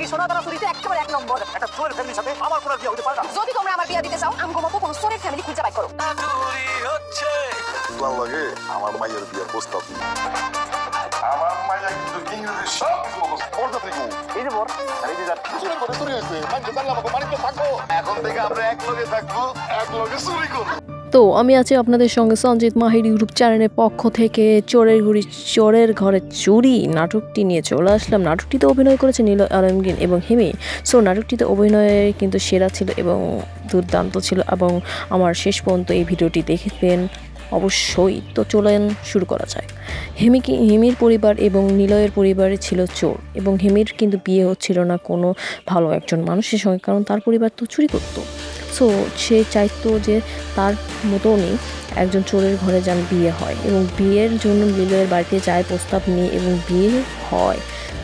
এই সোনা দানা চুরিতে একেবারে এক নম্বর। একটা চোরের ফ্যামিলির সাথে আমার কোনো বিয়ে হতে পারে না। যদি তোমরা আমার বিয়ে দিতে চাও আমগো মতো কোনো চোরের ফ্যামিলি খুঁজে বাই করো। চুরি হচ্ছে ভালো লাগে আমার মায়ের বিয়ের প্রস্তাব দিই। আমার মাইয়া কিন্তু ইংরেজি সব পড়তে থাকবো। এই যে বর আর এই যে যার চুরি করে চুরি হয়েছে মাইকে জানলে আমাকে বাড়িতে থাকবো। এখন থেকে আমরা এক লগে থাকবো, এক লগে চুরি করবো। তো আমি আছি আপনাদের সঙ্গে সঞ্জিত মাহির ইউটিউব চ্যানেলের পক্ষ থেকে চোরের ঘরে চুরি নাটকটি নিয়ে চলে আসলাম। নাটকটিতে অভিনয় করেছে নিলয় আলমগীর এবং হিমি। সো নাটকটিতে অভিনয় কিন্তু সেরা ছিল এবং দুর্দান্ত ছিল এবং আমার শেষ পর্যন্ত এই ভিডিওটি দেখবেন অবশ্যই। তো চলেন শুরু করা যায়। হিমির পরিবার এবং নিলয়ের পরিবারে ছিল চোর এবং হিমির কিন্তু বিয়ে হচ্ছিল না কোনো ভালো একজন মানুষের সঙ্গে, কারণ তার পরিবার তো চুরি করতো। সো সে চাইতো যে তার মতনই একজন চোরের ঘরে যেন বিয়ে হয় এবং বিয়ের জন্য নিলয়ের বাড়িতে যায় প্রস্তাব নিয়ে এবং বিয়ে হয়।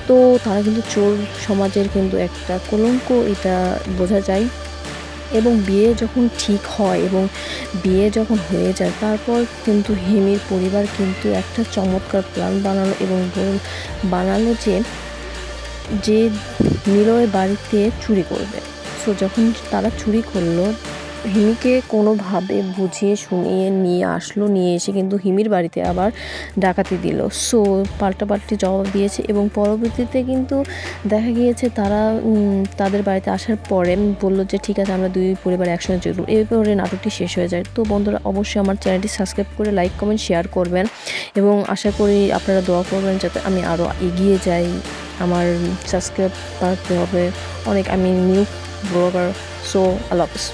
তো তারা কিন্তু চোর সমাজের কিন্তু একটা কলঙ্ক, এটা বোঝা যায়। এবং বিয়ে যখন ঠিক হয় এবং বিয়ে যখন হয়ে যায় তারপর কিন্তু হিমির পরিবার কিন্তু একটা চমৎকার প্ল্যান বানালো এবং বানালো যে নিলয়ের বাড়িতে চুরি করবে। সো যখন তারা চুরি করলো, হিমিকে কোনোভাবে বুঝিয়ে শুনিয়ে নিয়ে এসে কিন্তু হিমির বাড়িতে আবার ডাকাতি দিল। সো পাল্টাপাল্টি জবাব দিয়েছে এবং পরবর্তীতে কিন্তু দেখা গিয়েছে তারা তাদের বাড়িতে আসার পরে বললো যে ঠিক আছে আমরা দুই পরিবার একসঙ্গে চলব। এরপরে নাটকটি শেষ হয়ে যায়। তো বন্ধুরা অবশ্যই আমার চ্যানেলটি সাবস্ক্রাইব করে লাইক কমেন্ট শেয়ার করবেন এবং আশা করি আপনারা দোয়া করবেন যাতে আমি আরও এগিয়ে যাই। আমার সাবস্ক্রাইব বাড়তে হবে অনেক, আমি নিউ ব্লগার। সো আল্লাহ হাফেজ।